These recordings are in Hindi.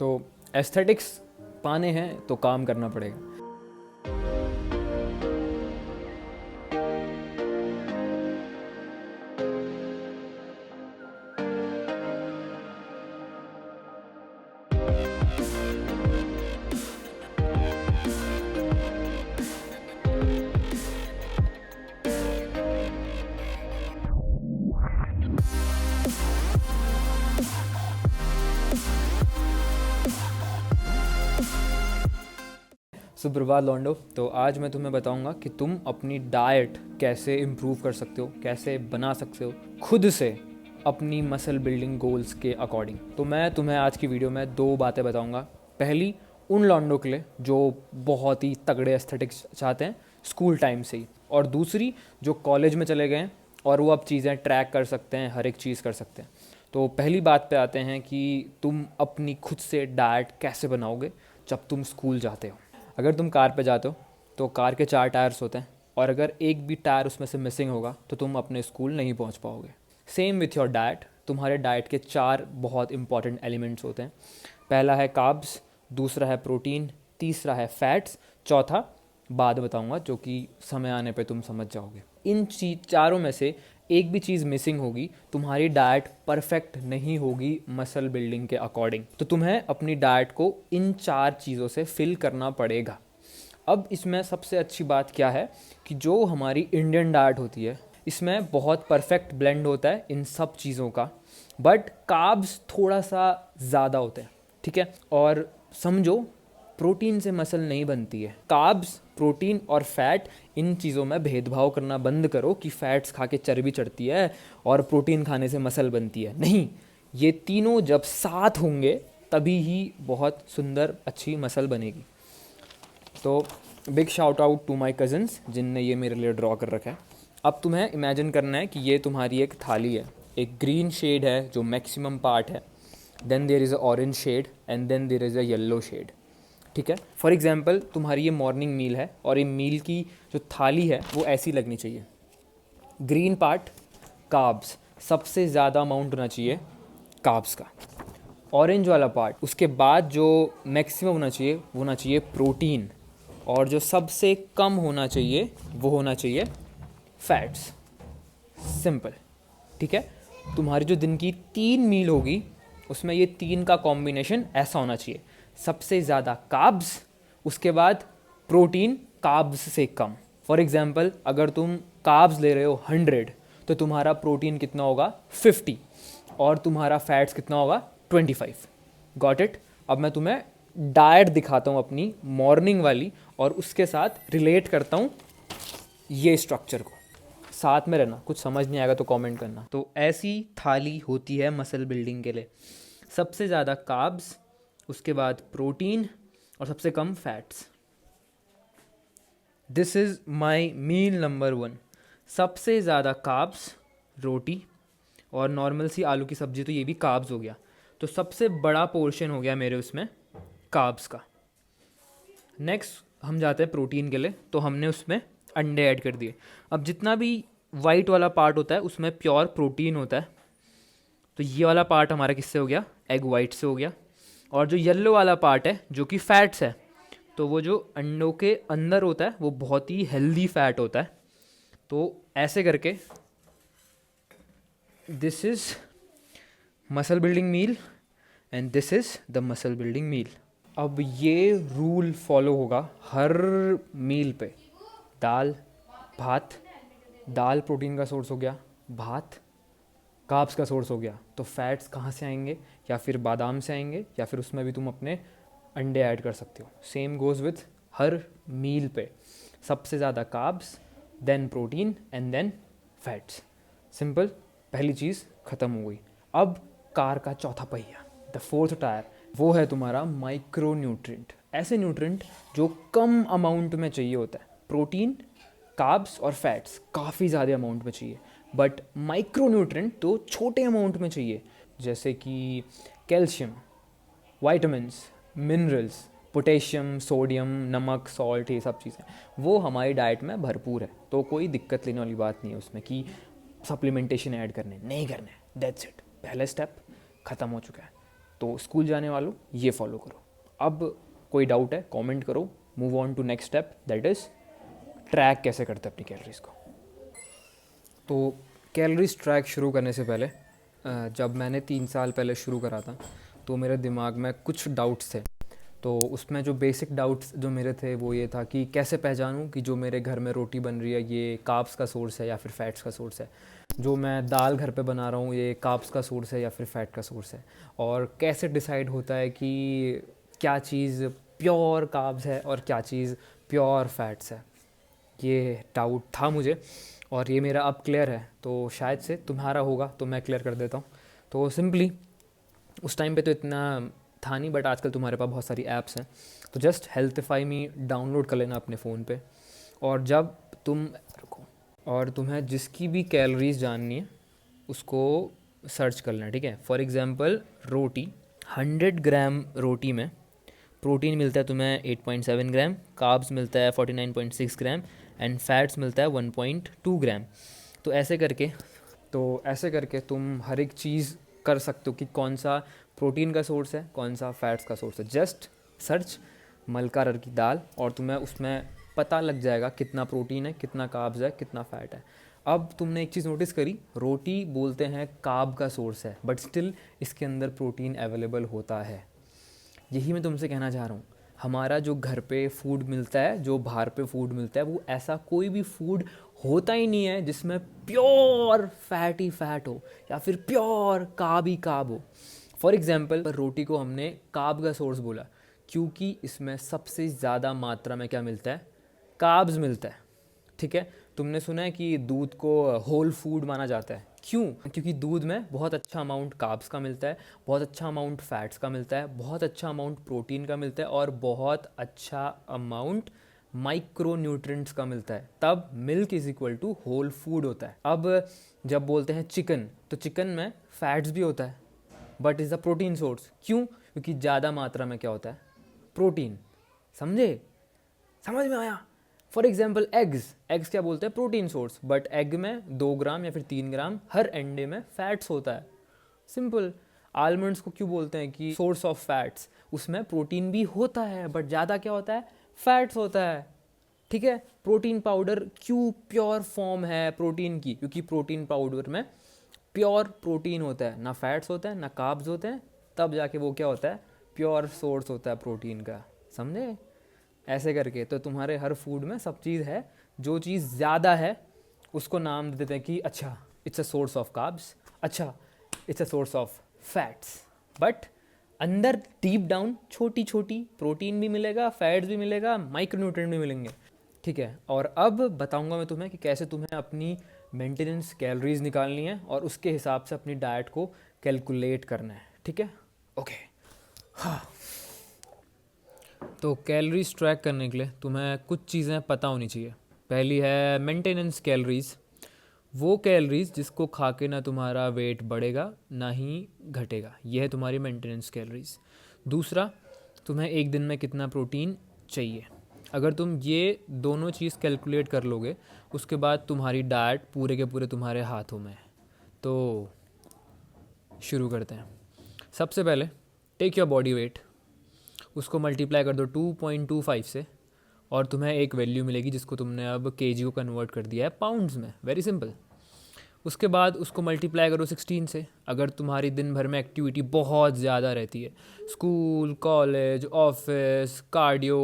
तो एस्थेटिक्स पाने हैं तो काम करना पड़ेगा। सुप्रभात लॉन्डो। तो आज मैं तुम्हें बताऊंगा कि तुम अपनी डाइट कैसे इम्प्रूव कर सकते हो, कैसे बना सकते हो खुद से अपनी मसल बिल्डिंग गोल्स के अकॉर्डिंग। तो मैं तुम्हें आज की वीडियो में 2 बातें बताऊंगा। पहली उन लॉन्डो के लिए जो बहुत ही तगड़े एस्थेटिक्स चाहते हैं स्कूल टाइम से ही, और दूसरी जो कॉलेज में चले गए हैं और वो अब चीज़ें ट्रैक कर सकते हैं, हर एक चीज़ कर सकते हैं। तो पहली बात पे आते हैं कि तुम अपनी खुद से डाइट कैसे बनाओगे जब तुम स्कूल जाते हो। अगर तुम कार पे जाते हो तो कार के 4 टायर्स होते हैं, और अगर एक भी टायर उसमें से मिसिंग होगा तो तुम अपने स्कूल नहीं पहुंच पाओगे। Same with your diet. तुम्हारे डाइट के 4 बहुत इंपॉर्टेंट एलिमेंट्स होते हैं। पहला है कार्ब्स, दूसरा है प्रोटीन, तीसरा है फैट्स, चौथा बाद बताऊंगा जो कि समय आने पे तुम समझ जाओगे। इन चारों में से एक भी चीज़ मिसिंग होगी, तुम्हारी डाइट परफेक्ट नहीं होगी मसल बिल्डिंग के अकॉर्डिंग। तो तुम्हें अपनी डाइट को इन 4 चीज़ों से फिल करना पड़ेगा। अब इसमें सबसे अच्छी बात क्या है कि जो हमारी इंडियन डाइट होती है इसमें बहुत परफेक्ट ब्लेंड होता है इन सब चीज़ों का, बट कार्ब्स थोड़ा सा ज़्यादा होते हैं, ठीक है। और समझो, प्रोटीन से मसल नहीं बनती है। कार्ब्स, प्रोटीन और फैट, इन चीज़ों में भेदभाव करना बंद करो कि फैट्स खा के चर्बी चढ़ती है और प्रोटीन खाने से मसल बनती है। नहीं, ये तीनों जब साथ होंगे तभी ही बहुत सुंदर अच्छी मसल बनेगी। तो big shout out to my cousins जिनने ये मेरे लिए ड्रॉ कर रखा है। अब तुम्हें इमेजिन करना है कि ये तुम्हारी एक थाली है। एक ग्रीन शेड है जो मैक्सिमम पार्ट है, then there is a orange shade and then there is a yellow shade, ठीक है। फॉर एग्जाम्पल तुम्हारी ये मॉर्निंग मील है और ये मील की जो थाली है वो ऐसी लगनी चाहिए। ग्रीन पार्ट कार्ब्स, सबसे ज़्यादा अमाउंट होना चाहिए कार्ब्स का। ऑरेंज वाला पार्ट, उसके बाद जो मैक्सिमम होना चाहिए वो होना चाहिए प्रोटीन, और जो सबसे कम होना चाहिए वो होना चाहिए फैट्स। सिंपल, ठीक है। तुम्हारी जो दिन की 3 मील होगी उसमें ये 3 का कॉम्बिनेशन ऐसा होना चाहिए। सबसे ज़्यादा कार्ब्स, उसके बाद प्रोटीन कार्ब्स से कम। फॉर एग्जांपल अगर तुम कार्ब्स ले रहे हो 100 तो तुम्हारा प्रोटीन कितना होगा 50, और तुम्हारा फैट्स कितना होगा 25। Got it. अब मैं तुम्हें डाइट दिखाता हूँ अपनी मॉर्निंग वाली, और उसके साथ रिलेट करता हूँ ये स्ट्रक्चर को। साथ में रहना, कुछ समझ नहीं आएगा तो कमेंट करना। तो ऐसी थाली होती है मसल बिल्डिंग के लिए। सबसे ज़्यादा कार्ब्स, उसके बाद प्रोटीन और सबसे कम fats. This is my meal number 1। सबसे ज़्यादा कार्ब्स, रोटी और नॉर्मल सी आलू की सब्ज़ी, तो ये भी कार्ब्स हो गया। तो सबसे बड़ा पोर्शन हो गया मेरे उसमें कार्ब्स का। नेक्स्ट हम जाते हैं प्रोटीन के लिए, तो हमने उसमें अंडे ऐड कर दिए। अब जितना भी वाइट वाला पार्ट होता है उसमें प्योर प्रोटीन होता है, तो ये वाला पार्ट हमारा किससे हो गया, एग वाइट से हो गया। और जो येलो वाला पार्ट है जो कि फैट्स है, तो वो जो अंडों के अंदर होता है वो बहुत ही हेल्दी फैट होता है। तो ऐसे करके this is muscle building meal and this is the muscle building meal. अब ये रूल फॉलो होगा हर मील पे। दाल भात, दाल प्रोटीन का सोर्स हो गया, भात कार्ब्स का सोर्स हो गया, तो फैट्स कहाँ से आएंगे, या फिर बादाम से आएंगे, या फिर उसमें भी तुम अपने अंडे ऐड कर सकते हो। Same goes with her meal पे। सबसे ज़्यादा carbs, then protein and then fats. Simple, पहली चीज़ ख़त्म हो गई। अब कार का चौथा पहिया, द फोर्थ टायर, वो है तुम्हारा माइक्रो न्यूट्रिएंट। ऐसे न्यूट्रिएंट जो कम अमाउंट में चाहिए होता है। प्रोटीन, कार्ब्स और फैट्स काफ़ी ज़्यादा अमाउंट में चाहिए, बट माइक्रो न्यूट्रिएंट तो छोटे अमाउंट में चाहिए, जैसे कि calcium, vitamins, minerals, potassium, sodium, नमक, सॉल्ट, ये सब चीज़ें वो हमारी डाइट में भरपूर है। तो कोई दिक्कत लेने वाली बात नहीं है उसमें कि सप्लीमेंटेशन ऐड करने नहीं करने। दैट्स इट, पहला स्टेप ख़त्म हो चुका है। तो स्कूल जाने वालों ये फॉलो करो। अब कोई डाउट है कमेंट करो, move on to next step, that is track कैसे करते हैं अपनी कैलोरीज को। तो कैलोरीज ट्रैक शुरू करने से पहले जब मैंने 3 साल पहले शुरू करा था तो मेरे दिमाग में कुछ डाउट्स थे। तो उसमें जो बेसिक डाउट्स जो मेरे थे वो ये था कि कैसे पहचानूं कि जो मेरे घर में रोटी बन रही है ये कार्ब्स का सोर्स है या फिर फैट्स का सोर्स है, जो मैं दाल घर पे बना रहा हूँ ये कार्ब्स का सोर्स है या फिर फैट का सोर्स है, और कैसे डिसाइड होता है कि क्या चीज़ प्योर कार्ब्स है और क्या चीज़ प्योर फैट्स है। ये डाउट था मुझे और ये मेरा अब क्लियर है, तो शायद से तुम्हारा होगा तो मैं क्लियर कर देता हूँ। तो सिंपली उस टाइम पे तो इतना था नहीं, बट आजकल तुम्हारे पास बहुत सारी ऐप्स हैं, तो जस्ट हेल्थify मी डाउनलोड कर लेना अपने फ़ोन पे। और जब तुम रुको और तुम्हें जिसकी भी कैलोरीज जाननी है उसको सर्च कर लेना, ठीक है। फॉर एग्ज़ाम्पल रोटी, 100 ग्राम रोटी में प्रोटीन मिलता है तुम्हें 8.7 ग्राम, कार्ब्स मिलता है 49.6 ग्राम एंड फैट्स मिलता है 1.2 ग्राम। तो ऐसे करके तुम हर एक चीज़ कर सकते हो कि कौन सा प्रोटीन का सोर्स है कौन सा फैट्स का सोर्स है। जस्ट सर्च मलका अरहर की दाल और तुम्हें उसमें पता लग जाएगा कितना प्रोटीन है, कितना कार्ब्स है, कितना फ़ैट है। अब तुमने एक चीज़ नोटिस करी, रोटी बोलते हैं कार्ब का सोर्स है बट स्टिल इसके अंदर प्रोटीन अवेलेबल होता है। यही मैं तुमसे कहना चाह रहा हूँ, हमारा जो घर पे फूड मिलता है, जो बाहर पे फूड मिलता है, वो ऐसा कोई भी फूड होता ही नहीं है जिसमें प्योर फैट ही फैट हो या फिर प्योर कार्ब ही कार्ब हो। फॉर एग्जाम्पल रोटी को हमने कार्ब का सोर्स बोला क्योंकि इसमें सबसे ज़्यादा मात्रा में क्या मिलता है, कार्ब्स मिलता है, ठीक है। तुमने सुना है कि दूध को होल फूड माना जाता है, क्यों? क्योंकि दूध में बहुत अच्छा अमाउंट कार्ब्स का मिलता है, बहुत अच्छा अमाउंट फैट्स का मिलता है, बहुत अच्छा अमाउंट प्रोटीन का मिलता है और बहुत अच्छा अमाउंट माइक्रो न्यूट्रिएंट्स का मिलता है। तब milk is equal to whole food होता है। अब जब बोलते हैं चिकन, तो चिकन में फैट्स भी होता है but is a protein source, क्यों? क्योंकि ज़्यादा मात्रा में क्या होता है, प्रोटीन। समझे? समझ में आया? फॉर एग्जाम्पल एग्स क्या बोलते हैं, प्रोटीन सोर्स, बट एग में 2 ग्राम या फिर 3 ग्राम हर अंडे में फैट्स होता है। सिंपल। आलमंड्स को क्यों बोलते हैं कि सोर्स ऑफ फैट्स, उसमें प्रोटीन भी होता है बट ज़्यादा क्या होता है, फैट्स होता है, ठीक है। प्रोटीन पाउडर क्यों प्योर फॉर्म है प्रोटीन की, क्योंकि प्रोटीन पाउडर में प्योर प्रोटीन होता है, ना फैट्स होता है ना कार्ब्स होते हैं, तब जाके वो क्या होता है, प्योर सोर्स होता है प्रोटीन का। समझे? ऐसे करके तो तुम्हारे हर फूड में सब चीज़ है, जो चीज़ ज़्यादा है उसको नाम दे देते हैं कि अच्छा it's a source of carbs, अच्छा it's a source of fats, but अंदर डीप डाउन छोटी छोटी प्रोटीन भी मिलेगा, फैट्स भी मिलेगा, माइक्रोन्यूट्रिएंट भी मिलेंगे, ठीक है। और अब बताऊंगा मैं तुम्हें कि कैसे तुम्हें अपनी मेंटेनेंस कैलोरीज निकालनी है और उसके हिसाब से अपनी डाइट को कैलकुलेट करना है, ठीक है। ओके हाँ, तो कैलोरीज ट्रैक करने के लिए तुम्हें कुछ चीज़ें पता होनी चाहिए। पहली है मेंटेनेंस कैलोरीज, वो कैलोरीज जिसको खा के ना तुम्हारा वेट बढ़ेगा ना ही घटेगा, ये है तुम्हारी मेंटेनेंस कैलोरीज। दूसरा, तुम्हें एक दिन में कितना प्रोटीन चाहिए। अगर तुम ये दोनों चीज़ कैलकुलेट कर लोगे उसके बाद तुम्हारी डाइट पूरे के पूरे तुम्हारे हाथों में है। तो शुरू करते हैं। सबसे पहले टेक योर बॉडी वेट, उसको मल्टीप्लाई कर दो 2.25 से और तुम्हें एक वैल्यू मिलेगी जिसको तुमने अब केजी को कन्वर्ट कर दिया है पाउंड्स में, वेरी सिंपल। उसके बाद उसको मल्टीप्लाई करो 16 से। अगर तुम्हारी दिन भर में एक्टिविटी बहुत ज़्यादा रहती है, school, college, office, cardio,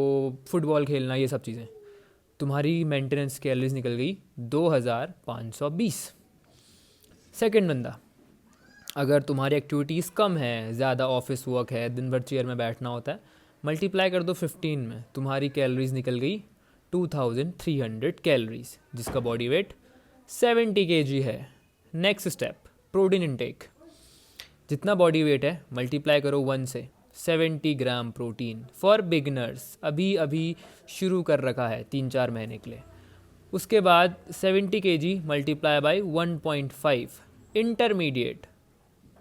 football खेलना, ये सब चीज़ें, तुम्हारी मेंटेनेंस कैलोरीज निकल गई 2520। सेकेंड बंदा, अगर तुम्हारी एक्टिविटीज़ कम है, ज़्यादा ऑफिस वर्क है, दिन भर चेयर में बैठना होता है, मल्टीप्लाई कर दो 15 में, तुम्हारी कैलोरीज निकल गई 2300 कैलोरीज, जिसका बॉडी वेट 70 kg है। Next step, protein intake. जितना बॉडी वेट है मल्टीप्लाई करो 1 से, 70 ग्राम प्रोटीन फॉर बिगनर्स, अभी अभी शुरू कर रखा है 3-4 महीने के लिए। उसके बाद 70 kg मल्टीप्लाई बाई 1.5 इंटरमीडिएट,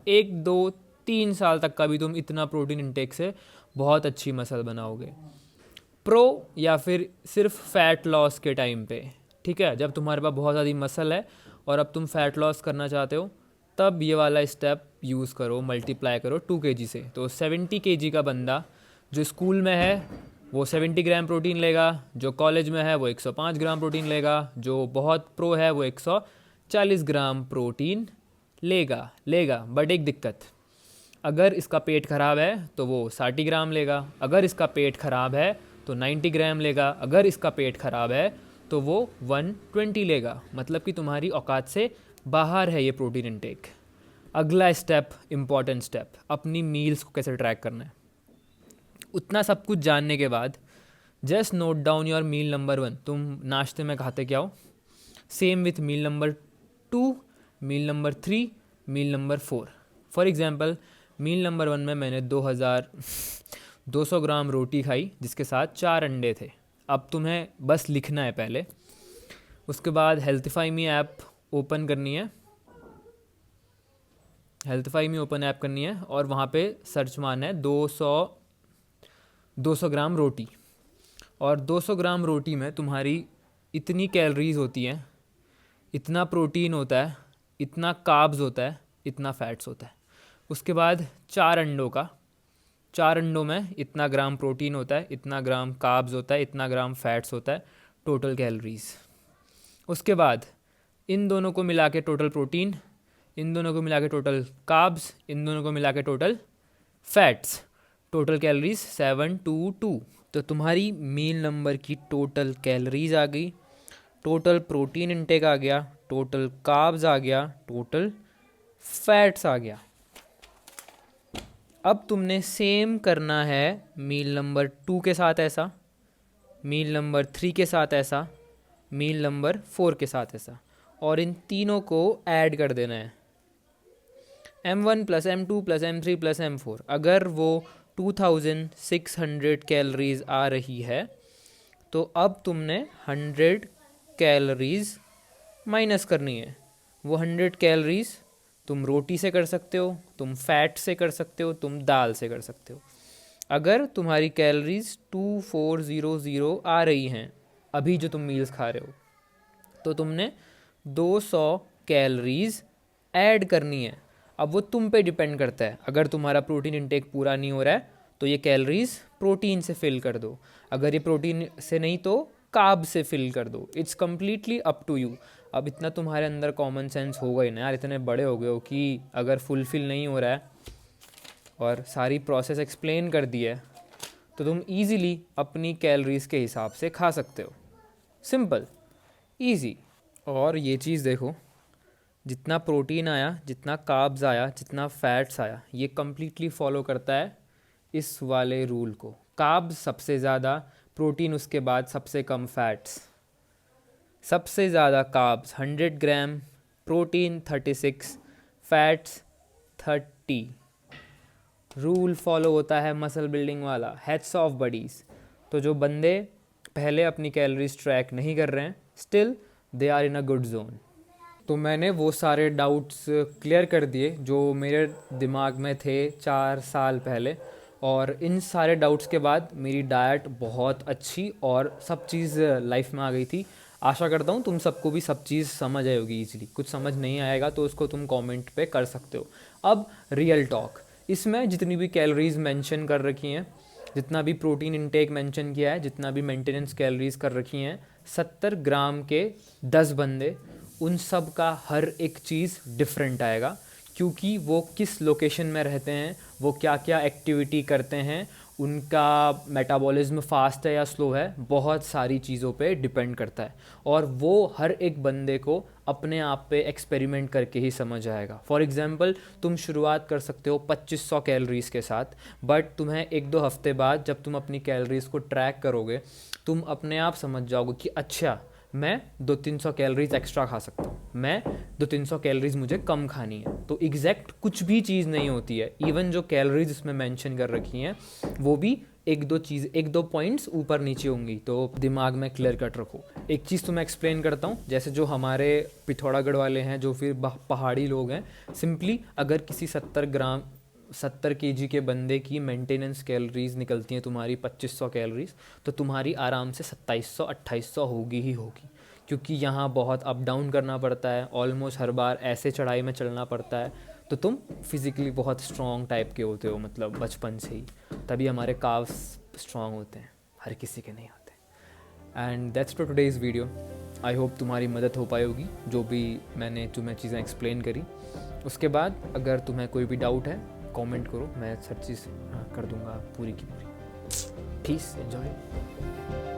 1-2-3 साल तक का भी तुम इतना प्रोटीन इंटेक से बहुत अच्छी मसल बनाओगे। प्रो या फिर सिर्फ फैट लॉस के टाइम पे, ठीक है, जब तुम्हारे पास बहुत ज़्यादा मसल है और अब तुम फैट लॉस करना चाहते हो, तब ये वाला स्टेप यूज़ करो, मल्टीप्लाई करो 2 kg से। तो 70 kg का बंदा जो स्कूल में है वो 70 ग्राम प्रोटीन लेगा, जो कॉलेज में है वो 105 ग्राम प्रोटीन लेगा, जो बहुत प्रो है वो 140 ग्राम प्रोटीन लेगा। बट एक दिक्कत, अगर इसका पेट ख़राब है तो वो 60 ग्राम लेगा, अगर इसका पेट ख़राब है तो 90 ग्राम लेगा, अगर इसका पेट ख़राब है तो वो 120 लेगा। मतलब कि तुम्हारी औकात से बाहर है ये प्रोटीन इनटेक। अगला स्टेप, इम्पॉर्टेंट स्टेप, अपनी मील्स को कैसे ट्रैक करना है। उतना सब कुछ जानने के बाद just note down your meal number 1। तुम नाश्ते में खाते क्या हो, same with meal number 2, meal number 3, meal number 4। For example meal number 1 में मैंने 200 ग्राम रोटी खाई जिसके साथ 4 अंडे थे। अब तुम्हें बस लिखना है पहले, उसके बाद हेल्थफाई मी ऐप ओपन करनी है, हेल्थफाई मी ओपन ऐप करनी है और वहाँ पे सर्च मारना है 200 ग्राम रोटी। और 200 ग्राम रोटी में तुम्हारी इतनी कैलोरीज होती हैं, इतना प्रोटीन होता है, इतना कार्ब्स होता है, इतना फैट्स होता है। उसके बाद 4 अंडों में इतना ग्राम प्रोटीन होता है, इतना ग्राम कार्ब्स होता है, इतना ग्राम फैट्स होता है, टोटल कैलोरीज। उसके बाद इन दोनों को मिला के टोटल प्रोटीन, इन दोनों को मिला के टोटल कार्ब्स, इन दोनों को मिला के टोटल फैट्स, टोटल कैलोरीज 722। तो तुम्हारी मील नंबर की टोटल कैलोरीज आ गई, टोटल प्रोटीन इनटेक आ गया, टोटल कार्ब्स आ गया, टोटल फैट्स आ गया। अब तुमने सेम करना है मील नंबर 2 के साथ ऐसा, मील नंबर 3 के साथ ऐसा, मील नंबर 4 के साथ ऐसा, और इन तीनों को ऐड कर देना है, M1 plus M2 plus M3 plus M4। अगर वो 2600 कैलोरीज आ रही है तो अब तुमने 100 कैलोरीज माइनस करनी है। वो 100 कैलोरीज तुम रोटी से कर सकते हो, तुम फैट से कर सकते हो, तुम दाल से कर सकते हो। अगर तुम्हारी कैलोरीज 2400 आ रही हैं अभी जो तुम मील्स खा रहे हो, तो तुमने 200 कैलोरीज ऐड करनी है। अब वो तुम पे डिपेंड करता है, अगर तुम्हारा प्रोटीन इंटेक पूरा नहीं हो रहा है तो ये कैलोरीज प्रोटीन से फिल कर दो, अगर ये प्रोटीन से नहीं तो कार्ब से फिल कर दो। It's completely up to you. अब इतना तुम्हारे अंदर कॉमन सेंस होगा ही ना यार, इतने बड़े हो गए हो कि अगर फुलफिल नहीं हो रहा है और सारी प्रोसेस एक्सप्लेन कर दी है तो तुम ईज़िली अपनी कैलोरीज के हिसाब से खा सकते हो। Simple, easy. और ये चीज़ देखो, जितना प्रोटीन आया, जितना कार्ब्स आया, जितना फैट्स आया, ये कम्प्लीटली फॉलो करता है इस वाले रूल को। कार्ब्स सबसे ज़्यादा, प्रोटीन उसके बाद, सबसे कम फैट्स। सबसे ज़्यादा कार्ब्स 100 ग्राम, प्रोटीन 36, फैट्स 30। रूल फॉलो होता है मसल बिल्डिंग वाला, हेड्स ऑफ बडीज़। तो जो बंदे पहले अपनी कैलोरीज ट्रैक नहीं कर रहे हैं, still they are in a good zone. तो मैंने वो सारे डाउट्स क्लियर कर दिए जो मेरे दिमाग में थे 4 साल पहले, और इन सारे डाउट्स के बाद मेरी डाइट बहुत अच्छी और सब चीज़ लाइफ में आ गई थी। आशा करता हूँ तुम सबको भी सब चीज़ समझ आई होगी ईजिली। कुछ समझ नहीं आएगा तो उसको तुम कमेंट पे कर सकते हो। अब रियल टॉक, इसमें जितनी भी कैलोरीज मेंशन कर रखी हैं, जितना भी प्रोटीन इनटेक मेंशन किया है, जितना भी मेंटेनेंस कैलोरीज कर रखी हैं, 70 ग्राम के 10 बंदे, उन सब का हर एक चीज़ डिफरेंट आएगा, क्योंकि वो किस लोकेशन में रहते हैं, वो क्या क्या एक्टिविटी करते हैं, उनका मेटाबॉलिज्म फास्ट है या स्लो है, बहुत सारी चीज़ों पे डिपेंड करता है। और वो हर एक बंदे को अपने आप पे एक्सपेरिमेंट करके ही समझ आएगा। फॉर एग्जांपल तुम शुरुआत कर सकते हो 2500 कैलोरीज़ के साथ, बट तुम्हें 1-2 हफ्ते बाद जब तुम अपनी कैलोरीज़ को ट्रैक करोगे, तुम अपने आप समझ जाओगे कि अच्छा मैं 200-300 कैलोरीज एक्स्ट्रा खा सकता हूँ, मैं 200-300 कैलोरीज मुझे कम खानी है। तो एग्जैक्ट कुछ भी चीज़ नहीं होती है। इवन जो कैलोरीज इसमें मेंशन कर रखी हैं वो भी 1-2 पॉइंट्स ऊपर नीचे होंगी, तो दिमाग में क्लियर कट रखो। एक चीज़ तो मैं एक्सप्लेन करता हूँ, जैसे जो हमारे पिथौरागढ़ वाले हैं, जो फिर पहाड़ी लोग हैं, सिंपली अगर किसी 70 kg के बंदे की मेंटेनेंस कैलोरीज निकलती हैं तुम्हारी 2500 कैलोरीज, तो तुम्हारी आराम से 2700-2800 होगी ही होगी, क्योंकि यहाँ बहुत अप डाउन करना पड़ता है, ऑलमोस्ट हर बार ऐसे चढ़ाई में चलना पड़ता है। तो तुम फिज़िकली बहुत स्ट्रॉन्ग टाइप के होते हो, मतलब बचपन से ही, तभी हमारे काव्स स्ट्रॉन्ग होते हैं, हर किसी के नहीं होते। And that's for today's video. I hope तुम्हारी मदद हो पाई होगी जो भी मैंने तुम्हें चीज़ें एक्सप्लेन करी। उसके बाद अगर तुम्हें कोई भी डाउट है कमेंट करो, मैं हर चीज़ कर दूंगा पूरी की पूरी। Peace, enjoy.